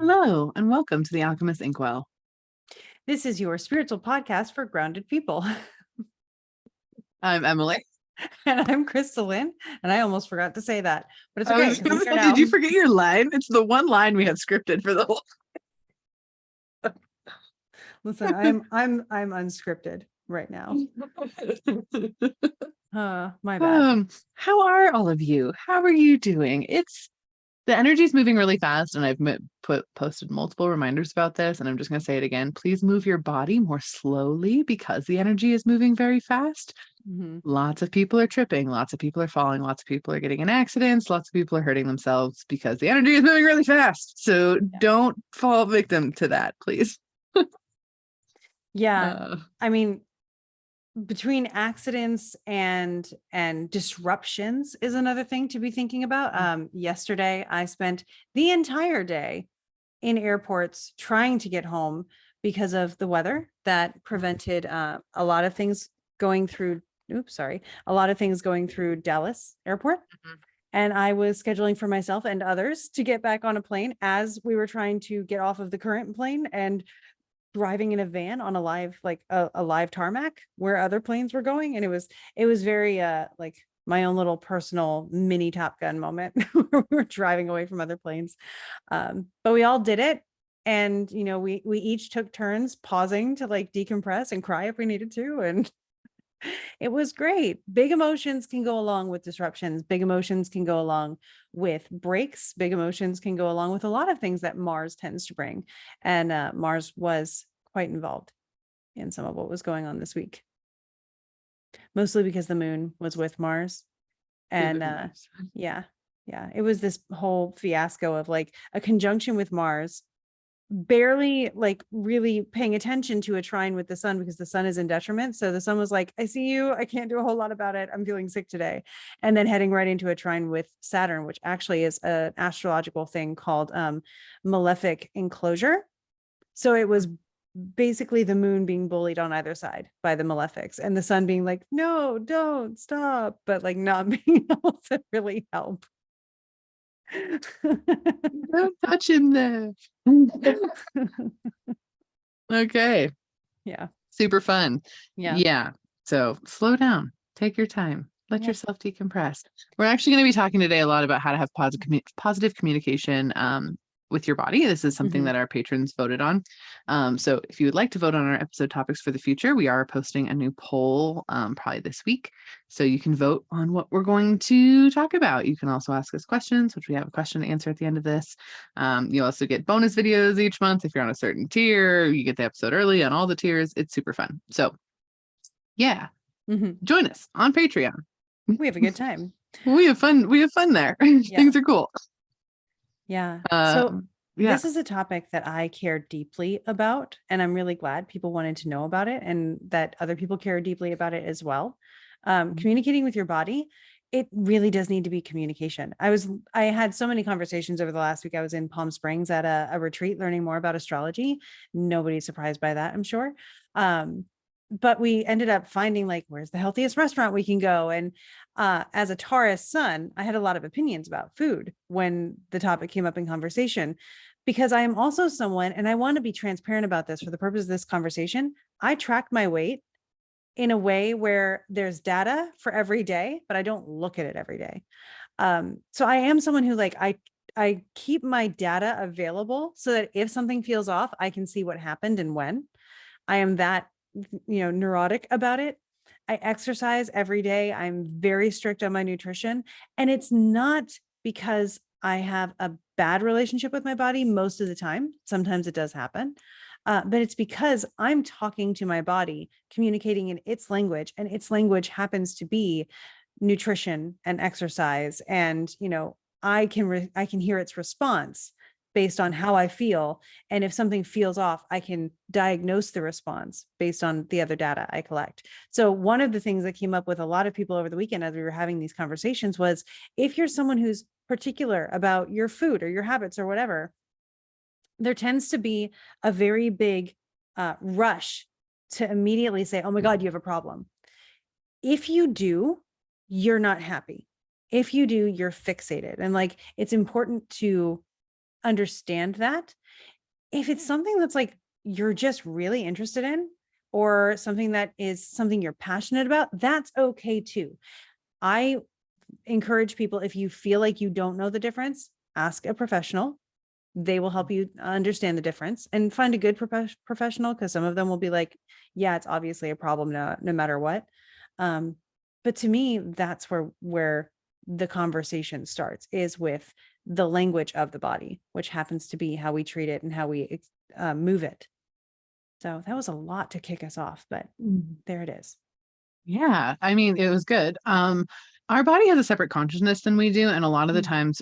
Hello, and welcome to the Alchemists Inkwell. This is your spiritual podcast for grounded people. I'm Emily. And I'm KristaLyn. And I almost forgot to say that, but it's I okay was because gonna I'm here say, did you now. forget your line? It's the one line we have scripted for the whole. Listen, I'm unscripted right now. My bad. How are all of you? How are you doing? The energy is moving really fast, and I've posted multiple reminders about this, and I'm just going to say it again. Please move your body more slowly because the energy is moving very fast. Mm-hmm. Lots of people are tripping, lots of people are falling, lots of people are getting in accidents, lots of people are hurting themselves because the energy is moving really fast. So don't fall victim to that, please. Yeah. I mean, between accidents and disruptions is another thing to be thinking about. Yesterday, I spent the entire day in airports trying to get home because of the weather that prevented a lot of things going through. A lot of things going through Dallas Airport. Mhm. And I was scheduling for myself and others to get back on a plane as we were trying to get off of the current plane and driving in a van on a live, like a live tarmac where other planes were going. And it was very like my own little personal mini Top Gun moment where we were driving away from other planes. But we all did it. And, we each took turns pausing to like decompress and cry if we needed to. And it was great. Big emotions can go along with disruptions. Big emotions can go along with breaks. Big emotions can go along with a lot of things that Mars tends to bring. And Mars was quite involved in some of what was going on this week, mostly because the moon was with Mars. And yeah, it was this whole fiasco of like a conjunction with Mars, barely like really paying attention to a trine with the sun because the sun is in detriment. So the sun was like, I see you, I can't do a whole lot about it, I'm feeling sick today. And then heading right into a trine with Saturn, which actually is an astrological thing called malefic enclosure. So it was basically the moon being bullied on either side by the malefics and the sun being like, no, don't stop, but like not being able to really help. Don't touch him there. Okay. Yeah. Super fun. Yeah. Yeah. So slow down. Take your time. Let Yeah. yourself decompress. We're actually going to be talking today a lot about how to have positive communication with your body. This is something that our patrons voted on. So if you would like to vote on our episode topics for the future, we are posting a new poll probably this week. So you can vote on what we're going to talk about. You can also ask us questions, which we have a question to answer at the end of this. You'll also get bonus videos each month. If you're on a certain tier, you get the episode early on all the tiers. It's super fun. So yeah, join us on Patreon. We have a good time. We have fun. We have fun there. Things are cool. Yeah. So this is a topic that I care deeply about, and I'm really glad people wanted to know about it and that other people care deeply about it as well. Communicating with your body, it really does need to be communication. I had so many conversations over the last week. I was in Palm Springs at a retreat learning more about astrology. Nobody's surprised by that, I'm sure. But we ended up finding like, where's the healthiest restaurant we can go? And as a Taurus sun, I had a lot of opinions about food when the topic came up in conversation, because I am also someone, and I want to be transparent about this for the purpose of this conversation. I track my weight in a way where there's data for every day, but I don't look at it every day. So I am someone who like, I keep my data available so that if something feels off, I can see what happened and when. I am that neurotic about it. I exercise every day. I'm very strict on my nutrition. And it's not because I have a bad relationship with my body most of the time. Sometimes it does happen. But it's because I'm talking to my body, communicating in its language, and its language happens to be nutrition and exercise. And, I can hear its response based on how I feel. And if something feels off, I can diagnose the response based on the other data I collect. So one of the things that came up with a lot of people over the weekend as we were having these conversations was, if you're someone who's particular about your food or your habits or whatever, there tends to be a very big rush to immediately say, oh my God, you have a problem. If you do, you're not happy. If you do, you're fixated. And like, it's important to understand that. If it's something that's like you're just really interested in, or something that is something you're passionate about, that's okay too. I encourage people, if you feel like you don't know the difference, ask a professional. They will help you understand the difference, and find a good professional, because some of them will be like, yeah, it's obviously a problem no matter what. But to me, that's where the conversation starts, is with the language of the body, which happens to be how we treat it and how we move it. So that was a lot to kick us off, but there it is. Yeah, I mean, it was good. Our body has a separate consciousness than we do, and a lot of the times,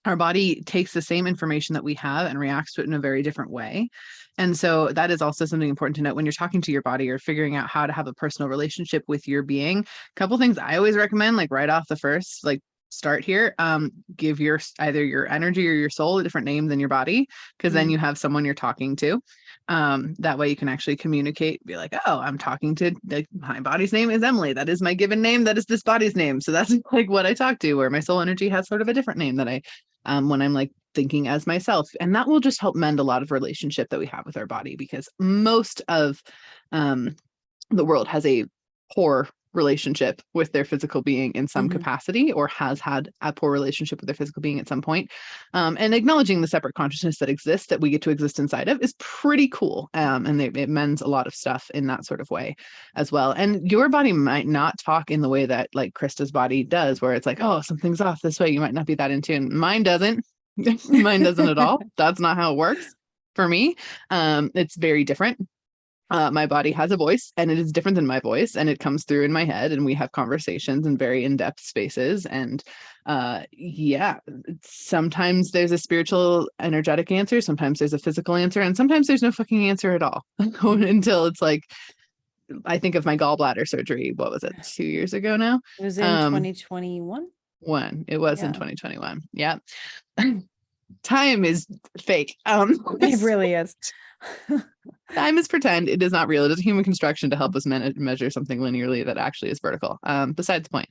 our body takes the same information that we have and reacts to it in a very different way. And so that is also something important to note when you're talking to your body or figuring out how to have a personal relationship with your being. A couple things I always recommend, like right off the first, like start here, give your either your energy or your soul a different name than your body, because then you have someone you're talking to. That way you can actually communicate, be like, oh, I'm talking to, like, my body's name is Emily. That is my given name. That is this body's name. So that's like what I talk to, where my soul energy has sort of a different name that I, when I'm like thinking as myself. And that will just help mend a lot of relationship that we have with our body, because most of the world has a poor relationship with their physical being in some capacity, or has had a poor relationship with their physical being at some point. And acknowledging the separate consciousness that exists, that we get to exist inside of, is pretty cool. And it mends a lot of stuff in that sort of way as well. And your body might not talk in the way that like Krista's body does, where it's like, oh, something's off this way. You might not be that in tune. Mine doesn't. Mine doesn't at all. That's not how it works for me. It's very different. My body has a voice, and it is different than my voice, and it comes through in my head, and we have conversations in very in-depth spaces. And yeah, sometimes there's a spiritual energetic answer, sometimes there's a physical answer, and sometimes there's no fucking answer at all until it's like, I think of my gallbladder surgery. What was it, 2 years ago now? It was in 2021. When it was in 2021. Yeah. Time is fake. It really is. Time is pretend. It is not real. It is a human construction to help us measure something linearly that actually is vertical. Besides the point.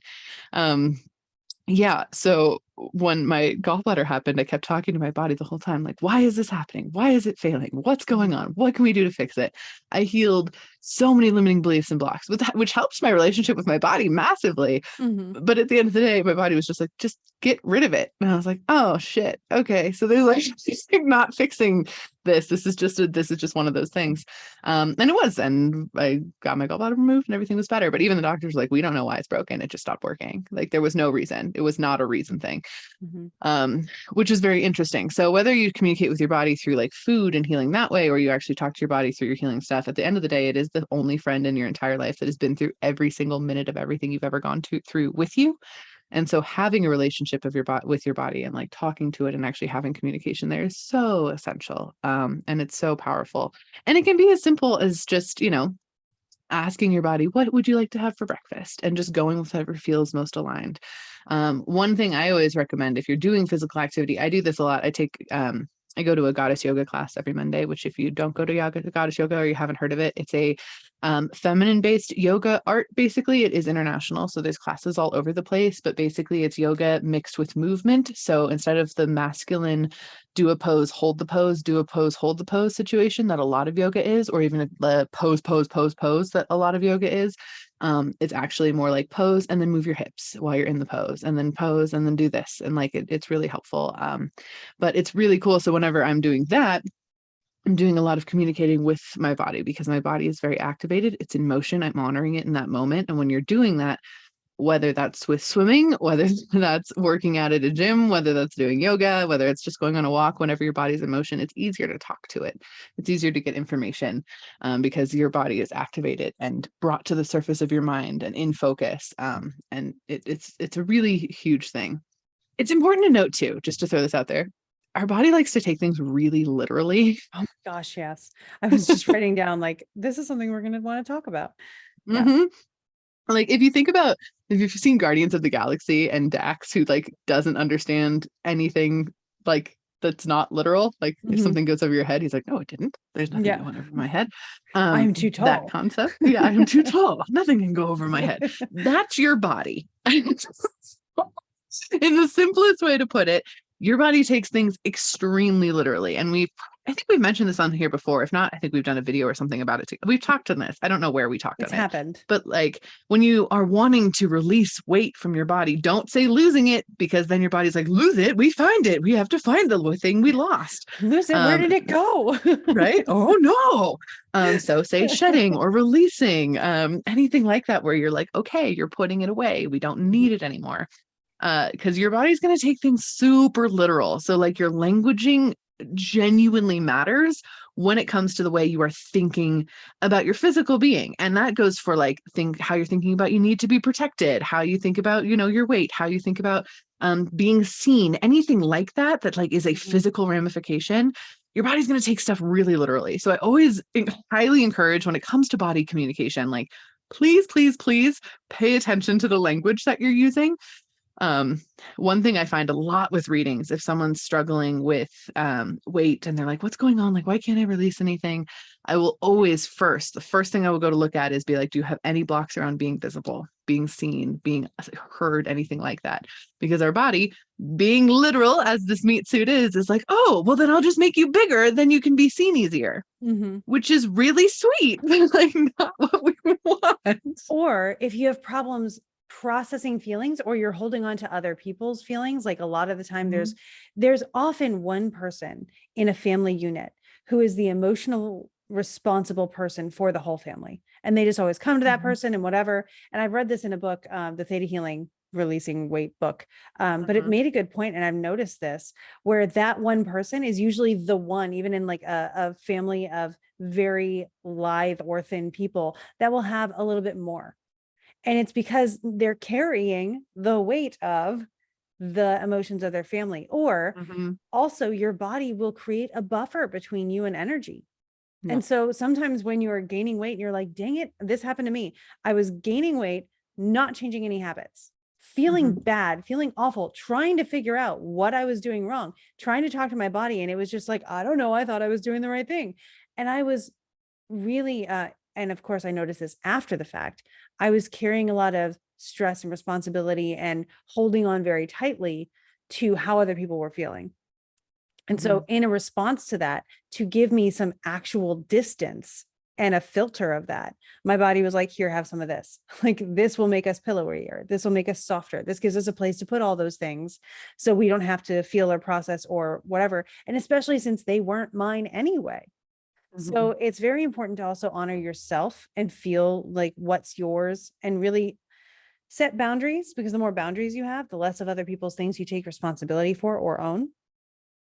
Yeah. So when my gallbladder happened, I kept talking to my body the whole time, like, why is this happening? Why is it failing? What's going on? What can we do to fix it? I healed so many limiting beliefs and blocks, which helps my relationship with my body massively. But at the end of the day, my body was just like, just get rid of it. And I was like, oh shit. Okay. So there's like not fixing this. This is just one of those things. And it was, and I got my gallbladder removed and everything was better. But even the doctors were like, we don't know why it's broken. It just stopped working. Like there was no reason. It was not a reason thing. Which is very interesting. So whether you communicate with your body through like food and healing that way, or you actually talk to your body through your healing stuff, at the end of the day, it is the only friend in your entire life that has been through every single minute of everything you've ever gone through with you. And so having a relationship of with your body and like talking to it and actually having communication there is so essential. And it's so powerful. And it can be as simple as just, asking your body, what would you like to have for breakfast? And just going with whatever feels most aligned. One thing I always recommend, if you're doing physical activity, I do this a lot. I go to a goddess yoga class every Monday, which if you don't go to goddess yoga, or you haven't heard of it, it's a feminine based yoga art. Basically, it is international. So there's classes all over the place, but basically it's yoga mixed with movement. So instead of the masculine do a pose, hold the pose, do a pose, hold the pose situation that a lot of yoga is, or even the pose that a lot of yoga is, it's actually more like pose and then move your hips while you're in the pose, and then pose and then do this. And like, it's really helpful. But it's really cool. So whenever I'm doing that, I'm doing a lot of communicating with my body, because my body is very activated. It's in motion. I'm honoring it in that moment. And when you're doing that, whether that's with swimming, whether that's working out at a gym, whether that's doing yoga, whether it's just going on a walk, whenever your body's in motion, it's easier to talk to it. It's easier to get information because your body is activated and brought to the surface of your mind and in focus. And it's a really huge thing. It's important to note too, just to throw this out there, our body likes to take things really literally. Oh my gosh, yes. I was just writing down, like, this is something we're going to want to talk about. Yeah. Like if you've seen Guardians of the Galaxy and Dax, who like doesn't understand anything like that's not literal, like if something goes over your head, he's like, no, it didn't. There's nothing going over my head. I'm too tall. That concept. Yeah, I'm too tall. Nothing can go over my head. That's your body. In the simplest way to put it, your body takes things extremely literally. And I think we've mentioned this on here before. If not, I think we've done a video or something about it too. We've talked on this. I don't know where we talked It's on it. happened. But like when you are wanting to release weight from your body, don't say losing it, because then your body's like, lose it. We find it. We have to find the thing we lost. Lose it. Where did it go? Right? Oh no. So say shedding or releasing, anything like that, where you're like, okay, you're putting it away. We don't need it anymore. Because your body's going to take things super literal. So like your languaging genuinely matters when it comes to the way you are thinking about your physical being. And that goes for like how you're thinking about you need to be protected, how you think about, your weight, how you think about being seen, anything like that, that like is a physical ramification. Your body's going to take stuff really literally. So I always highly encourage, when it comes to body communication, like, please, please, please pay attention to the language that you're using. One thing I find a lot with readings, if someone's struggling with weight and they're like, what's going on? Like, why can't I release anything? I will always the first thing I will go to look at is be like, do you have any blocks around being visible, being seen, being heard, anything like that? Because our body, being literal as this meat suit is like, oh, well, then I'll just make you bigger, then you can be seen easier. Which is really sweet, but like not what we want. Or if you have problems processing feelings, or you're holding on to other people's feelings, like a lot of the time there's often one person in a family unit who is the emotional responsible person for the whole family, and they just always come to that person and whatever. And I've read this in a book, the Theta Healing Releasing Weight book, but it made a good point, and I've noticed this, where that one person is usually the one, even in like a family of very lithe or thin people, that will have a little bit more. And it's because they're carrying the weight of the emotions of their family. Or also your body will create a buffer between you and energy. Yeah. And so sometimes when you're gaining weight and you're like, dang it, this happened to me. I was gaining weight, not changing any habits, feeling bad, feeling awful, trying to figure out what I was doing wrong, trying to talk to my body. And it was just like, I don't know, I thought I was doing the right thing. And I was really, and of course I noticed this after the fact, I was carrying a lot of stress and responsibility and holding on very tightly to how other people were feeling. And so in a response to that, to give me some actual distance and a filter of that, my body was like, here, have some of this. Like, this will make us pillowier. This will make us softer. This gives us a place to put all those things, so we don't have to feel or process or whatever. And especially since they weren't mine anyway. So it's very important to also honor yourself and feel like what's yours, and really set boundaries, because the more boundaries you have, the less of other people's things you take responsibility for or own.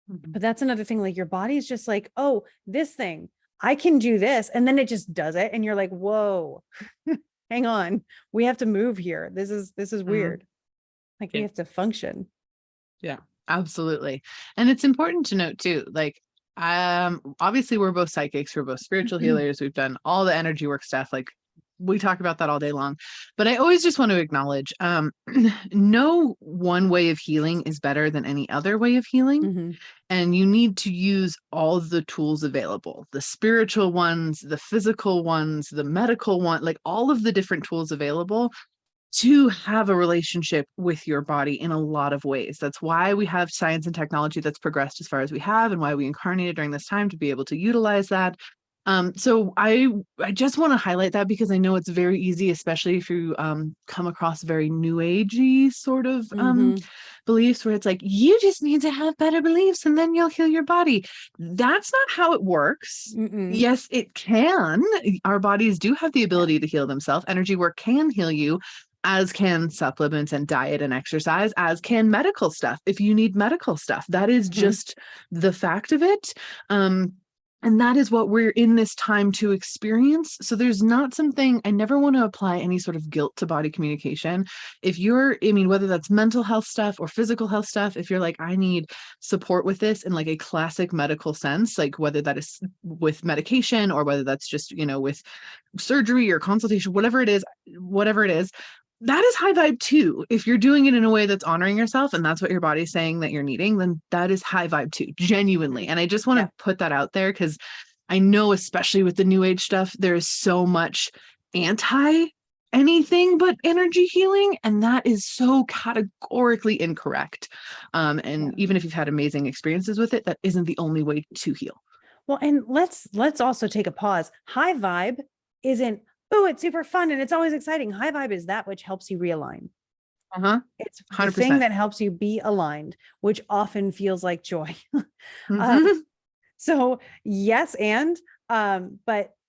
But that's another thing, like your body's just like, oh, this thing, I can do this. And then it just does it. And you're like, whoa, hang on. We have to move here. This is weird. Like we have to function. Yeah, absolutely. And it's important to note too, like, obviously we're both psychics, we're both spiritual healers, we've done all the energy work stuff, like we talk about that all day long, but I always just want to acknowledge no one way of healing is better than any other way of healing. And you need to use all the tools available, the spiritual ones, the physical ones, the medical one, like all of the different tools available to have a relationship with your body in a lot of ways. That's why we have science and technology that's progressed as far as we have, and why we incarnated during this time to be able to utilize that. So I just want to highlight that, because I know it's very easy, especially if you come across very new agey sort of beliefs, where it's like, you just need to have better beliefs and then you'll heal your body. That's not how it works. Yes, it can. Our bodies do have the ability to heal themselves. Energy work can heal you, as can supplements and diet and exercise, as can medical stuff. If you need medical stuff, that is just the fact of it. And that is what we're in this time to experience. So there's not something, I never want to apply any sort of guilt to body communication. If you're, I mean, whether that's mental health stuff or physical health stuff, if you're like, I need support with this in like a classic medical sense, like whether that is with medication or whether that's just, with surgery or consultation, whatever it is, that is high vibe too. If you're doing it in a way that's honoring yourself and that's what your body's saying that you're needing, then that is high vibe too, genuinely. And I just want to put that out there, because I know, especially with the new age stuff, there is so much anti anything but energy healing, and that is so categorically incorrect. And even if you've had amazing experiences with it, that isn't the only way to heal. Well, and let's also take a pause. High vibe isn't, oh, it's super fun and it's always exciting. High vibe is that which helps you realign. It's the 100%. thing that helps you be aligned, which often feels like joy. Mm-hmm. So yes,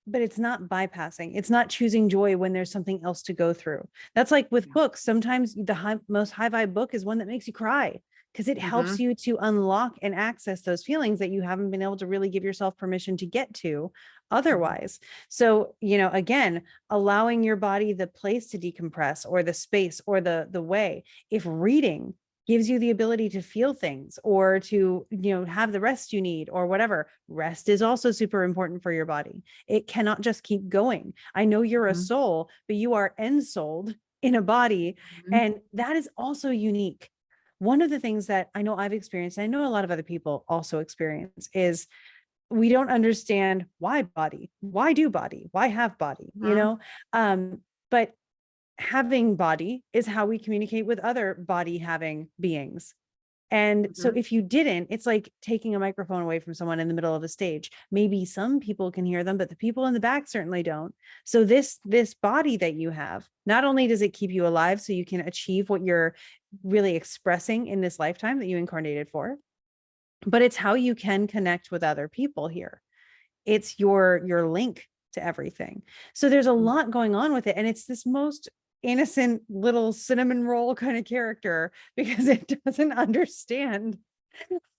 but it's not bypassing. It's not choosing joy when there's something else to go through. That's like with books. Sometimes the most high vibe book is one that makes you cry because it helps you to unlock and access those feelings that you haven't been able to really give yourself permission to get to otherwise. So, again, allowing your body the place to decompress or the space or the way. If reading gives you the ability to feel things or to, have the rest you need or whatever. Rest is also super important for your body. It cannot just keep going. I know you're a soul, but you are ensouled in a body. And that is also unique. One of the things that I know I've experienced, I know a lot of other people also experience, is we don't understand why body, why have body, but having body is how we communicate with other body having beings. And so if you didn't, it's like taking a microphone away from someone in the middle of a stage. Maybe some people can hear them, but the people in the back certainly don't. So this body that you have, not only does it keep you alive so you can achieve what you're really expressing in this lifetime that you incarnated for, but it's how you can connect with other people here. It's your link to everything. So there's a lot going on with it. And it's this most innocent little cinnamon roll kind of character because it doesn't understand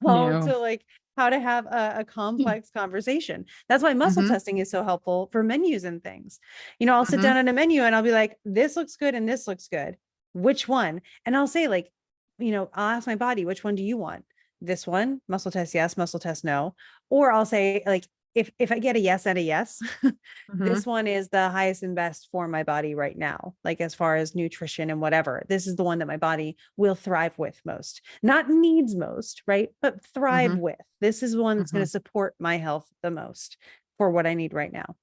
how to have a complex conversation. That's why muscle testing is so helpful for menus and things. I'll sit down on a menu and I'll be like, this looks good and this looks good. Which one? And I'll say I'll ask my body, which one do you want? This one, muscle test, yes, muscle test, no. Or I'll say if I get a yes and a yes, this one is the highest and best for my body right now. Like as far as nutrition and whatever, this is the one that my body will thrive with most, not needs most, right? But thrive with. This is the one that's going to support my health the most for what I need right now.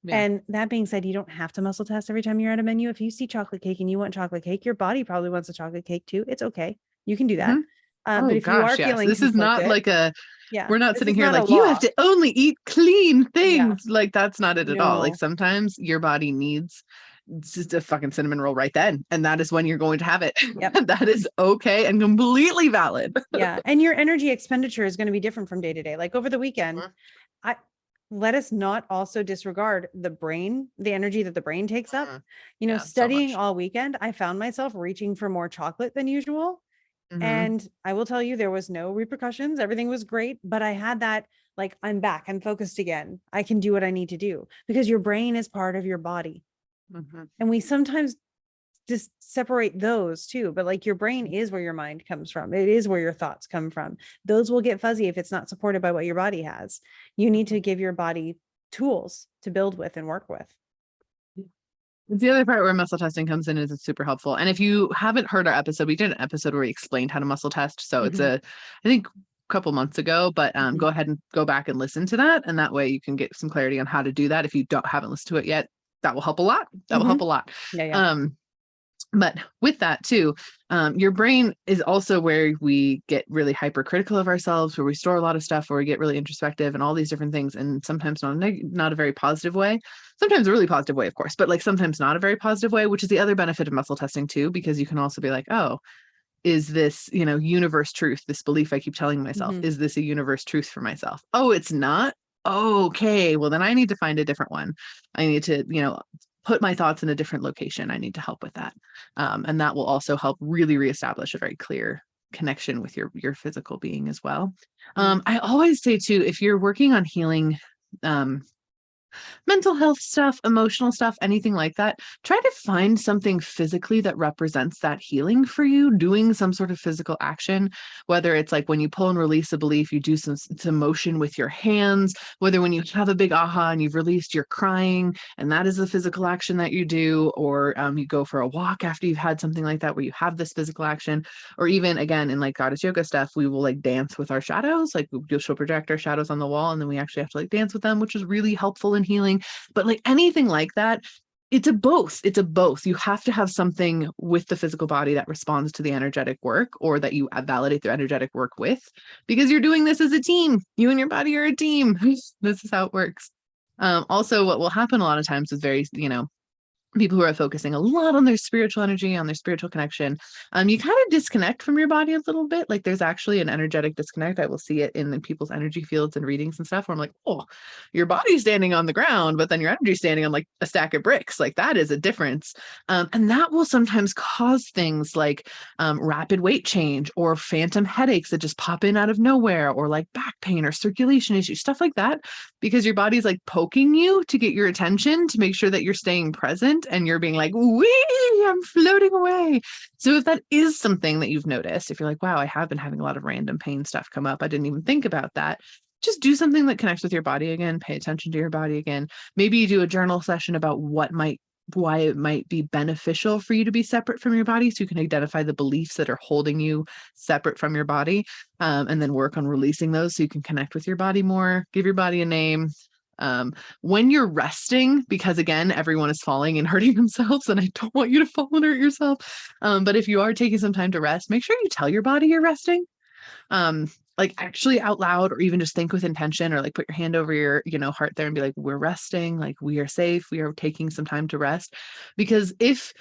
Yeah. And that being said, you don't have to muscle test every time you're at a menu. If you see chocolate cake and you want chocolate cake, your body probably wants a chocolate cake too. It's okay. You can do that. But if you are feeling this is not like we're not sitting here like you have to only eat clean things. Yeah. Like that's not it at all. Like sometimes your body needs just a fucking cinnamon roll right then. And that is when you're going to have it. Yep. That is okay and completely valid. Yeah. And your energy expenditure is going to be different from day to day. Like over the weekend, let us not also disregard the energy that the brain takes up. Studying all weekend, I found myself reaching for more chocolate than usual. And I will tell you, there was no repercussions. Everything was great. But I had that, like, I'm back. I'm focused again. I can do what I need to do because your brain is part of your body. And we sometimes just separate those too. But like your brain is where your mind comes from. It is where your thoughts come from. Those will get fuzzy if it's not supported by what your body has. You need to give your body tools to build with and work with. The other part where muscle testing comes in is it's super helpful. And if you haven't heard our episode, we did an episode where we explained how to muscle test. So it's I think a couple months ago, but go ahead and go back and listen to that. And that way you can get some clarity on how to do that. If you haven't listened to it yet, that will help a lot. That will help a lot. Yeah. But with that too, your brain is also where we get really hypercritical of ourselves, where we store a lot of stuff, where we get really introspective and all these different things. And sometimes not a very positive way, sometimes a really positive way, of course, but like sometimes not a very positive way, which is the other benefit of muscle testing too, because you can also be like, oh, is this, universe truth, this belief I keep telling myself, is this a universe truth for myself? Oh, it's not. Okay. Well, then I need to find a different one. I need to, put my thoughts in a different location. I need to help with that. And that will also help really reestablish a very clear connection with your physical being as well. I always say too, if you're working on healing, mental health stuff, emotional stuff, anything like that, try to find something physically that represents that healing for you, doing some sort of physical action, whether it's like when you pull and release a belief, you do some motion with your hands, whether when you have a big aha and you've released, you're crying, and that is a physical action that you do, or you go for a walk after you've had something like that where you have this physical action, or even again in like goddess yoga stuff, we will like dance with our shadows, like she'll project our shadows on the wall and then we actually have to like dance with them, which is really helpful in healing. But like anything like that, It's a both. It's a both. You have to have something with the physical body that responds to the energetic work, or that you validate their energetic work with, because you're doing this as a team. You and your body are a team. This is how it works. Also, what will happen a lot of times with very, people who are focusing a lot on their spiritual energy, on their spiritual connection, you kind of disconnect from your body a little bit. Like there's actually an energetic disconnect. I will see it in people's energy fields and readings and stuff where I'm like, oh, your body's standing on the ground, but then your energy's standing on like a stack of bricks. Like that is a difference. And that will sometimes cause things like rapid weight change or phantom headaches that just pop in out of nowhere, or like back pain or circulation issues, stuff like that, because your body's like poking you to get your attention, to make sure that you're staying present and you're being like, wee, I'm floating away. So if that is something that you've noticed, if you're like, wow, I have been having a lot of random pain stuff come up, I didn't even think about that, just do something that connects with your body again, pay attention to your body again. Maybe you do a journal session about why it might be beneficial for you to be separate from your body, so you can identify the beliefs that are holding you separate from your body, and then work on releasing those so you can connect with your body more, give your body a name. When you're resting, because again, everyone is falling and hurting themselves, and I don't want you to fall and hurt yourself. But if you are taking some time to rest, make sure you tell your body you're resting. Like actually out loud, or even just think with intention, or like put your hand over your, heart there and be like, we're resting, like we are safe, we are taking some time to rest. Because if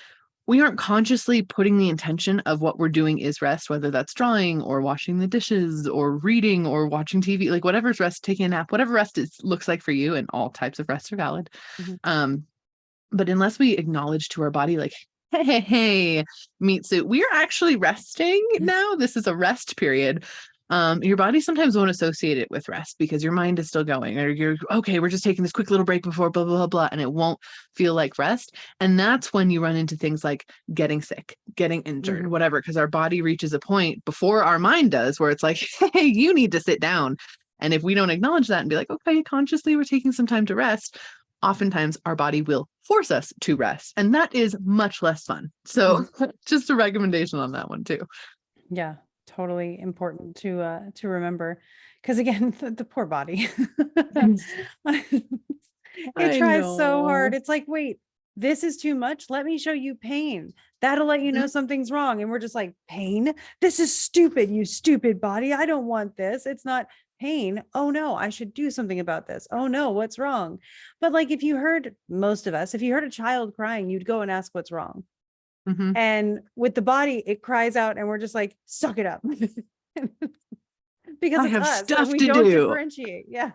we aren't consciously putting the intention of what we're doing is rest, whether that's drawing or washing the dishes or reading or watching TV, like whatever's rest, taking a nap, whatever rest looks like for you, and all types of rest are valid. Mm-hmm. But unless we acknowledge to our body, like, hey, meat suit, we are actually resting now. This is a rest period. Your body sometimes won't associate it with rest because your mind is still going, or you're okay, we're just taking this quick little break before blah, blah, blah, blah, and it won't feel like rest. And that's when you run into things like getting sick, getting injured, Mm-hmm. whatever, because our body reaches a point before our mind does where it's like, hey, you need to sit down. And if we don't acknowledge that and be like, okay, consciously, we're taking some time to rest, oftentimes our body will force us to rest. And that is much less fun. So just a recommendation on that one too. Yeah, totally important to remember, because again, the poor body. It I tries so know. hard. It's like, wait, this is too much. Let me show you pain. That'll let you know something's wrong. And we're just like, pain? This is stupid, you stupid body. I don't want this. It's not pain. Oh no, I should do something about this. Oh no, what's wrong? But like, if you heard, most of us, if you heard a child crying, you'd go and ask what's wrong. Mm-hmm. And with the body, it cries out and we're just like, suck it up. Because I it's have us and stuff we to don't do. differentiate. Yeah.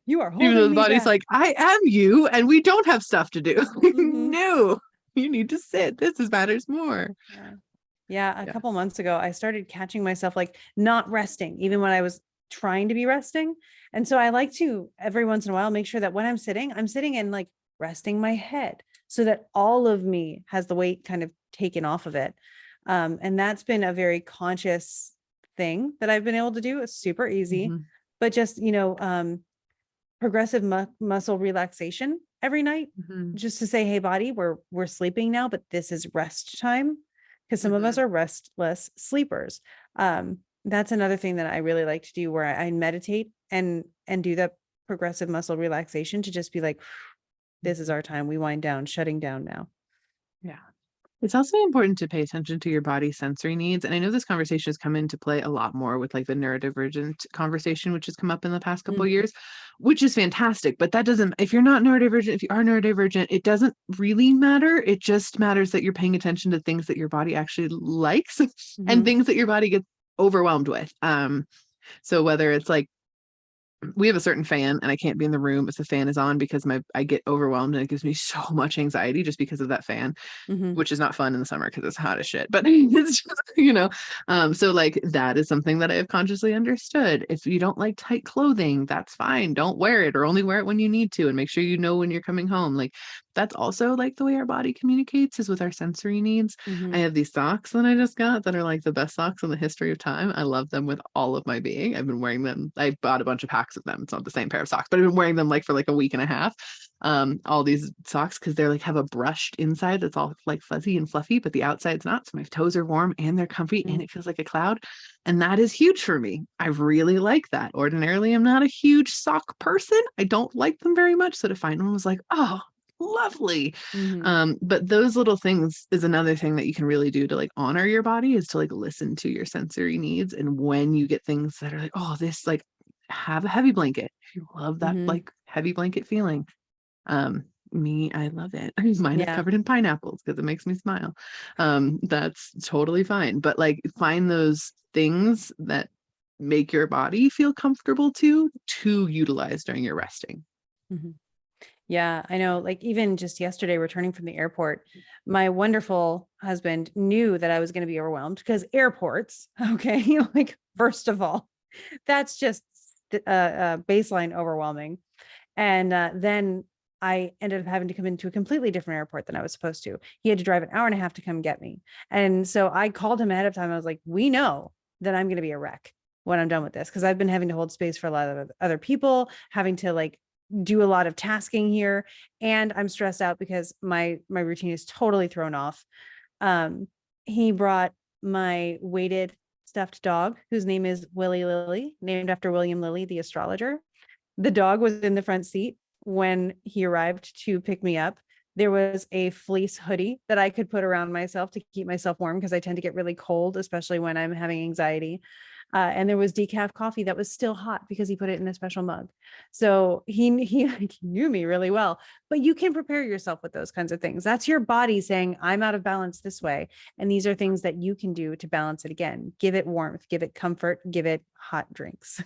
You are Even though holding the me body's back. like, I am you, and we don't have stuff to do. Mm-hmm. No, you need to sit. This is matters more. Yeah. Yeah. A Yeah. couple months ago, I started catching myself like not resting, even when I was trying to be resting. And so I like to every once in a while make sure that when I'm sitting and like resting my head so that all of me has the weight kind of taken off of it. And that's been a very conscious thing that I've been able to do. It's super easy, Mm-hmm. but just, progressive muscle relaxation every night, Mm-hmm. just to say, hey body, we're sleeping now, but this is rest time, because some of us Mm-hmm. are restless sleepers. That's another thing that I really like to do, where I meditate and do that progressive muscle relaxation, to just be like, this is our time, we wind down, shutting down now. Yeah. It's also important to pay attention to your body's sensory needs. And I know this conversation has come into play a lot more with like the neurodivergent conversation, which has come up in the past couple of Mhm. years, which is fantastic. But that doesn't, if you're not neurodivergent, if you are neurodivergent, it doesn't really matter. It just matters that you're paying attention to things that your body actually likes and Mhm. things that your body gets overwhelmed with. So whether it's like, we have a certain fan and I can't be in the room if the fan is on because I get overwhelmed and it gives me so much anxiety just because of that fan, Mhm. which is not fun in the summer because it's hot as shit. But it's just, so like that is something that I have consciously understood. If you don't like tight clothing, that's fine. Don't wear it, or only wear it when you need to, and make sure you know when you're coming home. Like that's also like the way our body communicates, is with our sensory needs. I Mhm. have these socks that I just got that are like the best socks in the history of time. I love them with all of my being. I've been wearing them. I bought a bunch of packs of them. It's not the same pair of socks, but I've been wearing them like for like a week and a half. All these socks, because they're like have a brushed inside that's all like fuzzy and fluffy, but the outside's not. So my toes are warm and they're comfy and Mhm. it feels like a cloud. And that is huge for me. I really like that. Ordinarily, I'm not a huge sock person. I don't like them very much. So to find one was like, oh, lovely. Mhm. But those little things is another thing that you can really do to like honor your body, is to like listen to your sensory needs. And when you get things that are like, oh, this, like, have a heavy blanket. If you love that Mhm. like heavy blanket feeling. Me, I love it. Mine is Yeah. covered in pineapples because it makes me smile. That's totally fine. But like, find those things that make your body feel comfortable to utilize during your resting. Mhm. Yeah, I know. Like even just yesterday, returning from the airport, my wonderful husband knew that I was going to be overwhelmed because airports, okay, like first of all, that's just baseline overwhelming. And then I ended up having to come into a completely different airport than I was supposed to. He had to drive an hour and a half to come get me. And so I called him ahead of time. I was like, we know that I'm going to be a wreck when I'm done with this, because I've been having to hold space for a lot of other people, having to like do a lot of tasking here. And I'm stressed out because my routine is totally thrown off. Um, he brought my weighted stuffed dog, whose name is Willie Lilly, named after William Lilly, the astrologer. The dog was in the front seat when he arrived to pick me up. There was a fleece hoodie that I could put around myself to keep myself warm because I tend to get really cold, especially when I'm having anxiety. And there was decaf coffee that was still hot because he put it in a special mug. So he like, knew me really well. But you can prepare yourself with those kinds of things. That's your body saying, I'm out of balance this way. And these are things that you can do to balance it again. Give it warmth, give it comfort, give it hot drinks.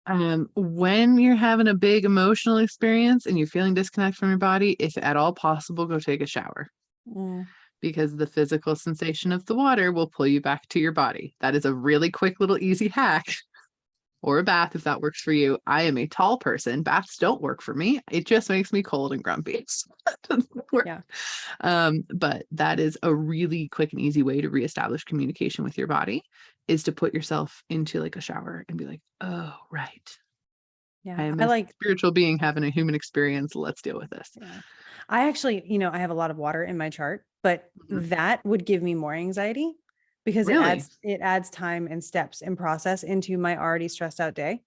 When you're having a big emotional experience and you're feeling disconnect from your body, if at all possible, go take a shower, Mm, because the physical sensation of the water will pull you back to your body. That is a really quick little easy hack. Or a bath if that works for you. I am a tall person. Baths don't work for me. It just makes me cold and grumpy. So that doesn't work. yeah. But that is a really quick and easy way to reestablish communication with your body, is to put yourself into like a shower and be like, oh, right. I Yeah. am I a like, spiritual being having a human experience. Let's deal with this. yeah. I actually, I have a lot of water in my chart, but Mhm. that would give me more anxiety because it Really? adds time and steps and process into my already stressed out day.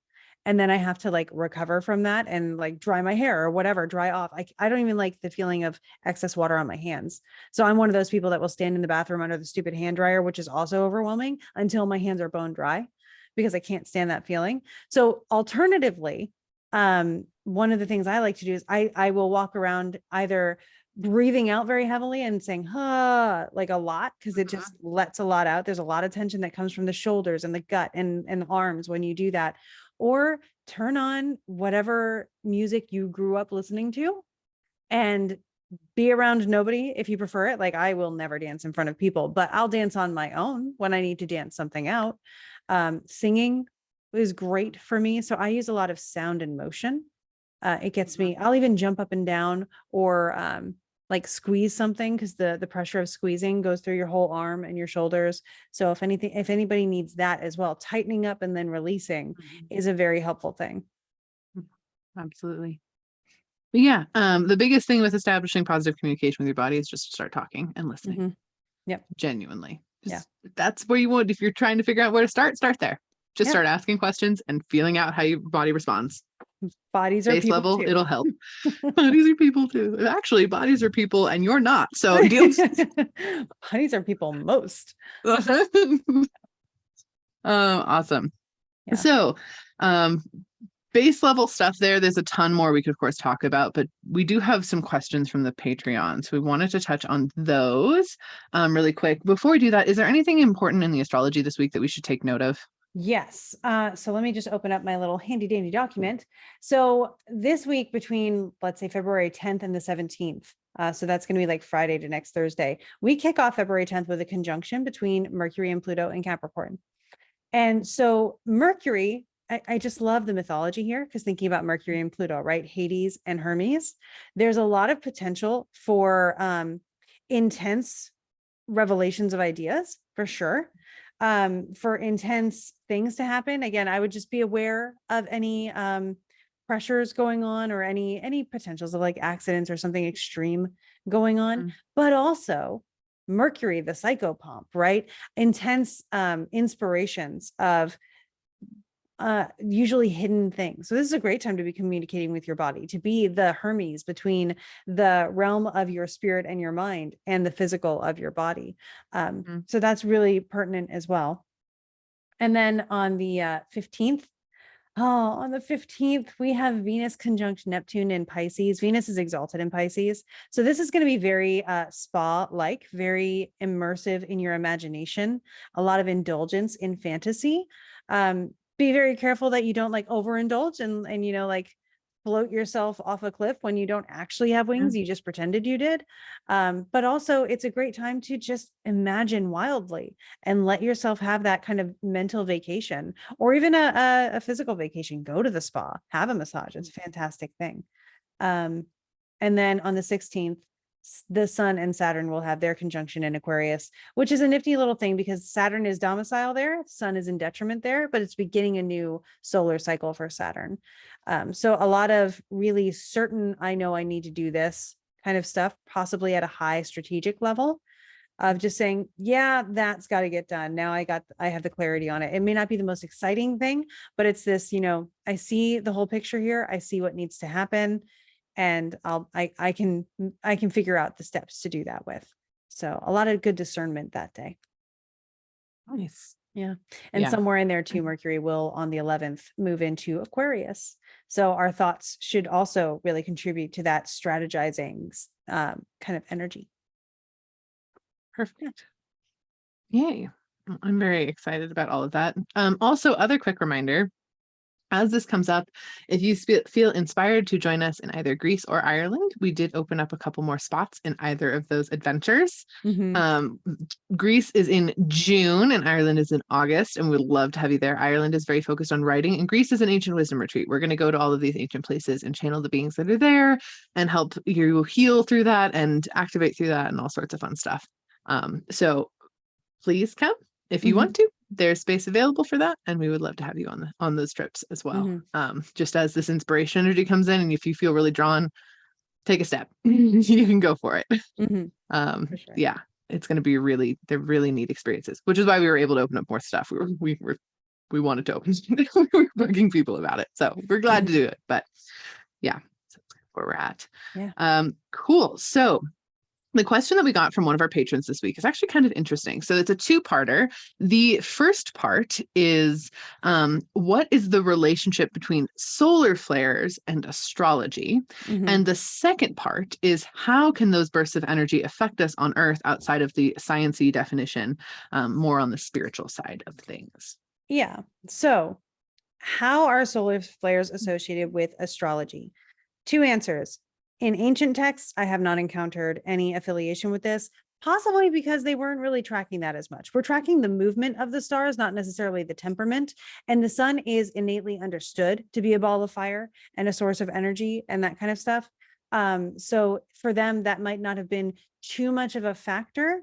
And then I have to like recover from that and like dry my hair or whatever, dry off. I don't even like the feeling of excess water on my hands. So I'm one of those people that will stand in the bathroom under the stupid hand dryer, which is also overwhelming, until my hands are bone dry because I can't stand that feeling. So alternatively, one of the things I like to do is I will walk around either breathing out very heavily and saying like a lot, because it just lets a lot out. There's a lot of tension that comes from the shoulders and the gut and the arms when you do that. Or turn on whatever music you grew up listening to and be around nobody if you prefer it. Like I will never dance in front of people, but I'll dance on my own when I need to dance something out. Singing is great for me. So I use a lot of sound and motion. It gets me, I'll even jump up and down or like squeeze something, because the pressure of squeezing goes through your whole arm and your shoulders. So if anybody needs that as well, tightening up and then releasing Mhm. is a very helpful thing. Absolutely. But yeah, the biggest thing with establishing positive communication with your body is just to start talking and listening. Mm-hmm. Yep. Genuinely. Yeah. Just, that's where you would, if you're trying to figure out where to start there. Just Yep. start asking questions and feeling out how your body responds. Bodies are Base people level, it'll too. help. Bodies are people too. Actually, bodies are people and you're not. So deal with Bodies are people most. awesome. Yeah. So base level stuff there's a ton more we could of course talk about, but we do have some questions from the Patreon, so we wanted to touch on those really quick. Before we do that, is there anything important in the astrology this week that we should take note of? Yes. So let me just open up my little handy dandy document. So this week between, let's say, February 10th and the 17th, so that's going to be like Friday to next Thursday, we kick off February 10th with a conjunction between Mercury and Pluto in Capricorn. And so Mercury, I just love the mythology here, because thinking about Mercury and Pluto, right? Hades and Hermes, there's a lot of potential for intense revelations of ideas, for sure. For intense things to happen. Again, I would just be aware of any pressures going on, or any potentials of like accidents or something extreme going on. Mm. But also Mercury, the psychopomp, right? Intense inspirations of usually hidden things. So this is a great time to be communicating with your body, to be the Hermes between the realm of your spirit and your mind and the physical of your body. So that's really pertinent as well. And then on the 15th, on the 15th, we have Venus conjunct Neptune in Pisces. Venus is exalted in Pisces. So this is going to be very spa-like, very immersive in your imagination, a lot of indulgence in fantasy. Be very careful that you don't like overindulge and you know, like float yourself off a cliff when you don't actually have wings, you just pretended you did. But also it's a great time to just imagine wildly and let yourself have that kind of mental vacation, or even a physical vacation. Go to the spa, have a massage. It's a fantastic thing. And then on the 16th, the Sun and Saturn will have their conjunction in Aquarius, which is a nifty little thing because Saturn is domicile there, Sun is in detriment there, but it's beginning a new solar cycle for Saturn. So a lot of really certain, I know I need to do this kind of stuff, possibly at a high strategic level of just saying, yeah, that's got to get done. Now I have the clarity on it. It may not be the most exciting thing, but it's this, you know, I see the whole picture here. I see what needs to happen. And I can figure out the steps to do that with. So a lot of good discernment that day. Nice. Yeah. And somewhere in there too, Mercury will on the 11th move into Aquarius. So our thoughts should also really contribute to that strategizing kind of energy. Perfect. Yay. I'm very excited about all of that. Also, other quick reminder, as this comes up, if you feel inspired to join us in either Greece or Ireland, we did open up a couple more spots in either of those adventures. Greece is in June and Ireland is in August, and we'd love to have you there. Ireland is very focused on writing, and Greece is an ancient wisdom retreat. We're going to go to all of these ancient places and channel the beings that are there and help you heal through that and activate through that and all sorts of fun stuff. So please come if you want to. There's space available for that, and we would love to have you on those trips as well. Just as this inspiration energy comes in, and if you feel really drawn, take a step. You can go for it. For sure. Yeah, it's going to be they're really neat experiences, which is why we were able to open up more stuff. We wanted to open. We were bugging people about it, so we're glad to do it. But yeah, so that's where we're at. Yeah. Cool. So the question that we got from one of our patrons this week is actually kind of interesting. So it's a two-parter. The first part is, what is the relationship between solar flares and astrology? And the second part is, how can those bursts of energy affect us on Earth outside of the science-y definition, more on the spiritual side of things? Yeah. So how are solar flares associated with astrology? Two answers. In ancient texts, I have not encountered any affiliation with this, possibly because they weren't really tracking that as much. We're tracking the movement of the stars, not necessarily the temperament. And the sun is innately understood to be a ball of fire and a source of energy and that kind of stuff. So for them, that might not have been too much of a factor.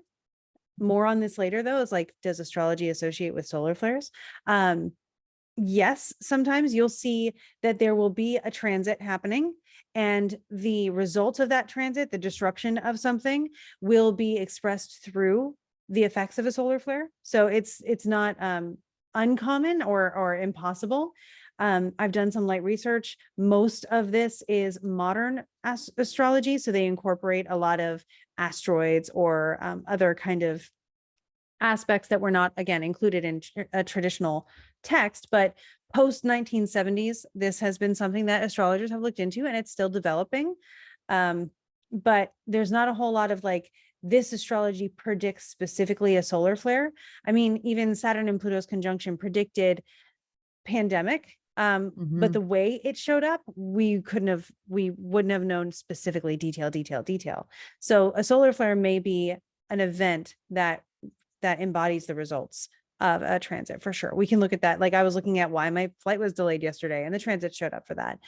More on this later, though, is like, does astrology associate with solar flares? Yes, sometimes you'll see that there will be a transit happening, and the result of that transit, the disruption of something, will be expressed through the effects of a solar flare. So it's not uncommon or impossible. I've done some light research. Most of this is modern astrology, so they incorporate a lot of asteroids or other kind of aspects that were not, again, included in a traditional text. But post 1970s, this has been something that astrologers have looked into, and it's still developing. But there's not a whole lot of like, this astrology predicts specifically a solar flare. I mean, even Saturn and Pluto's conjunction predicted pandemic. But the way it showed up, we wouldn't have known specifically detail. So a solar flare may be an event that embodies the results of a transit, for sure. We can look at that. Like, I was looking at why my flight was delayed yesterday, and the transit showed up for that,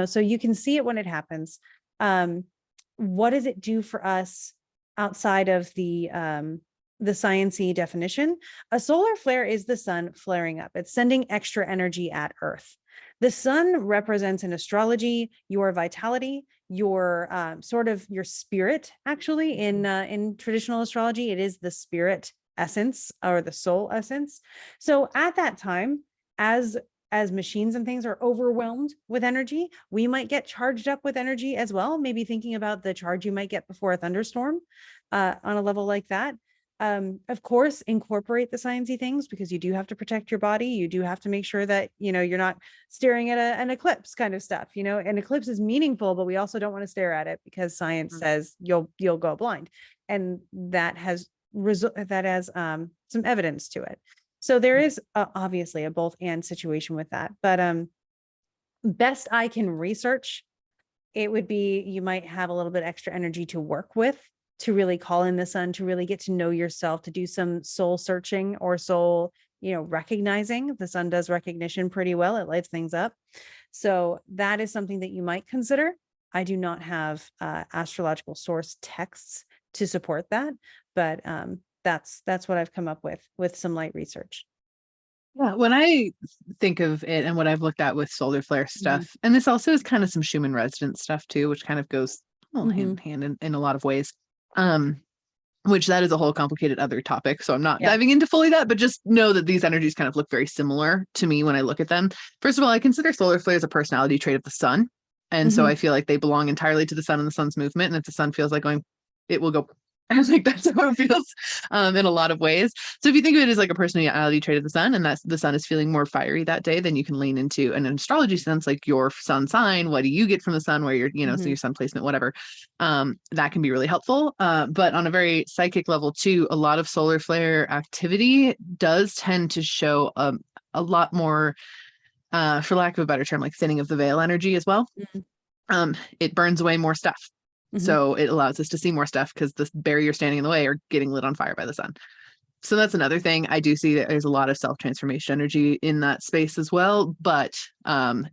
so you can see it when it happens. What does it do for us outside of the science-y definition? A solar flare is the sun flaring up. It's sending extra energy at Earth. The sun represents in astrology your vitality, your sort of your spirit. Actually, in traditional astrology, it is the spirit essence or the soul essence. So at that time, as as machines and things are overwhelmed with energy, we might get charged up with energy as well. Maybe thinking about the charge you might get before a thunderstorm on a level like that. Of course, incorporate the sciencey things, because you do have to protect your body. You do have to make sure that, you're not staring at an eclipse kind of stuff. An eclipse is meaningful, but we also don't want to stare at it because science says you'll go blind. And that has some evidence to it. So there is obviously a both and situation with that. But best I can research, it would be, you might have a little bit extra energy to work with, to really call in the sun, to really get to know yourself, to do some soul searching or soul, recognizing. The sun does recognition pretty well. It lights things up. So that is something that you might consider. I do not have astrological source texts to support that, but that's what I've come up with some light research. Yeah, when I think of it and what I've looked at with solar flare stuff, and this also is kind of some Schumann resonance stuff too, which kind of goes hand in hand in a lot of ways. Which that is a whole complicated other topic. So I'm not diving into fully that, but just know that these energies kind of look very similar to me when I look at them. First of all, I consider solar flares a personality trait of the sun. And so I feel like they belong entirely to the sun and the sun's movement. And if the sun feels like going, it will go. I think that's how it feels in a lot of ways. So if you think of it as like a personality trait of the sun, and that's the sun is feeling more fiery that day, then you can lean into an astrology sense, like your sun sign. What do you get from the sun? Where you're, so your sun placement, whatever. That can be really helpful. But on a very psychic level too, a lot of solar flare activity does tend to show a lot more, for lack of a better term, like thinning of the veil energy as well. It burns away more stuff. So it allows us to see more stuff because the barrier standing in the way are getting lit on fire by the sun. So that's another thing. I do see that there's a lot of self-transformation energy in that space as well, but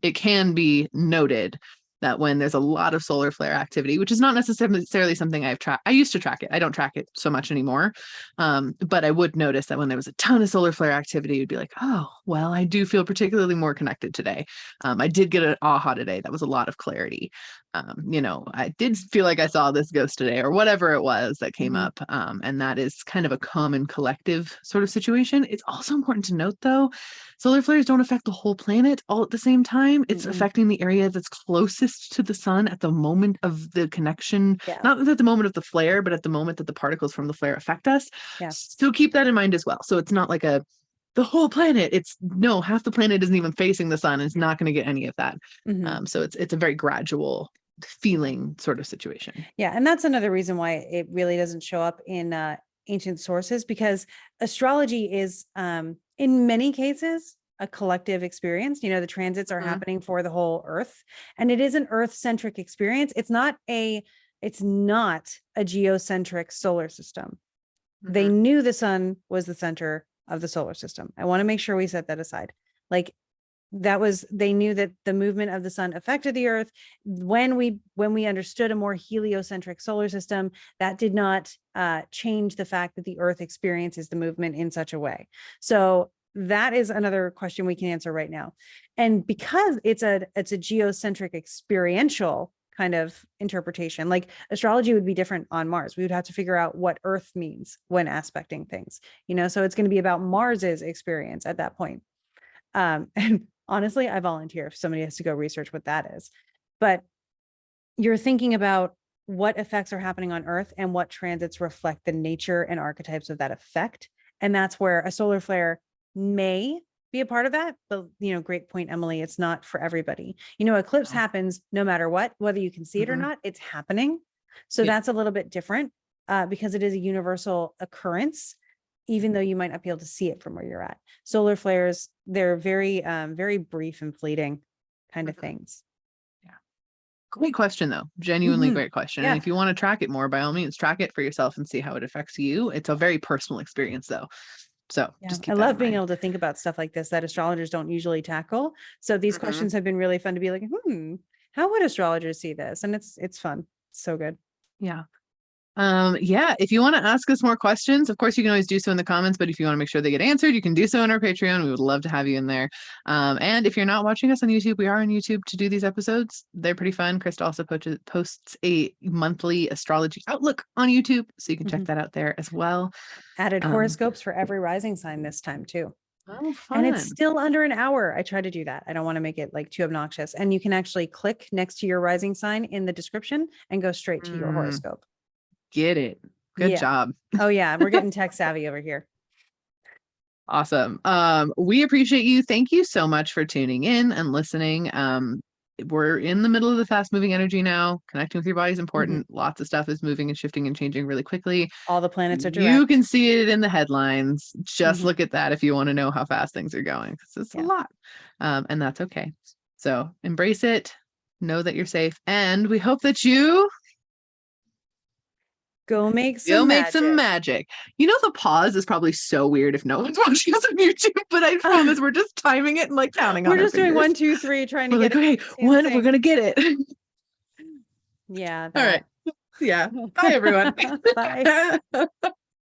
it can be noted that when there's a lot of solar flare activity, which is not necessarily something I've tracked. I used to track it. I don't track it so much anymore. But I would notice that when there was a ton of solar flare activity, you'd be like, oh, well, I do feel particularly more connected today. I did get an aha today. That was a lot of clarity. I did feel like I saw this ghost today or whatever it was that came up. And that is kind of a common collective sort of situation. It's also important to note, though, solar flares don't affect the whole planet all at the same time. It's affecting the area that's closest to the sun at the moment of the connection, not at the moment of the flare, but at the moment that the particles from the flare affect us. So keep that in mind as well. So it's not like the whole planet. It's no, half the planet isn't even facing the sun. And it's not going to get any of that. So it's a very gradual feeling sort of situation. Yeah. And that's another reason why it really doesn't show up in ancient sources, because astrology is in many cases a collective experience. The transits are happening for the whole earth, and it is an earth-centric experience. It's not a geocentric solar system. They knew the sun was the center of the solar system. I want to make sure we set that aside. Like they knew that the movement of the sun affected the earth. When we understood a more heliocentric solar system, that did not change the fact that the earth experiences the movement in such a way. So that is another question we can answer right now. And because it's a geocentric experiential kind of interpretation, like astrology would be different on Mars. We would have to figure out what Earth means when aspecting things, so it's going to be about Mars's experience at that point. And honestly, I volunteer if somebody has to go research what that is. But you're thinking about what effects are happening on Earth and what transits reflect the nature and archetypes of that effect. And that's where a solar flare may be a part of that. But, great point, Emily. It's not for everybody. Eclipse happens no matter what, whether you can see it or not, it's happening. So that's a little bit different because it is a universal occurrence, even though you might not be able to see it from where you're at. Solar flares, they're very, very brief and fleeting kind of things. Yeah. Great question, though. Genuinely great question. And if you want to track it more, by all means, track it for yourself and see how it affects you. It's a very personal experience, though. So just keep I love being able to think about stuff like this that astrologers don't usually tackle. So these questions have been really fun to be like, how would astrologers see this? And it's fun. It's so good. Yeah. If you want to ask us more questions, of course you can always do so in the comments, but if you want to make sure they get answered, you can do so on our Patreon. We would love to have you in there. And if you're not watching us on YouTube, we are on YouTube to do these episodes. They're pretty fun. Krista also posts a monthly astrology outlook on YouTube, so you can check that out there as well. Added horoscopes for every rising sign this time too. Oh, And it's fun. still under an hour. I try to do that. I don't want to make it like too obnoxious. And you can actually click next to your rising sign in the description and go straight to your Mm, horoscope. get it. Good Yeah. job. Oh yeah, we're getting tech savvy over here. Awesome. We appreciate you. Thank you so much for tuning in and listening. We're in the middle of the fast moving energy now. Connecting with your body is important. Lots of stuff is moving and shifting and changing really quickly. All the planets are You can direct. see it in the headlines. Just Mhm. look at that if you want to know how fast things are going, because it's a Yeah. lot. And that's okay. So embrace it. Know that you're safe. And we hope that you Go make go some make some magic. magic. You know, the pause is probably so weird if no one's watching us on YouTube, but I promise we're just timing it and like counting We're on our just doing fingers. 1, 2, 3, trying to We're get like, okay, it in one, we're sync. gonna get it. Yeah, All right. that. Yeah. Bye, everyone. Bye.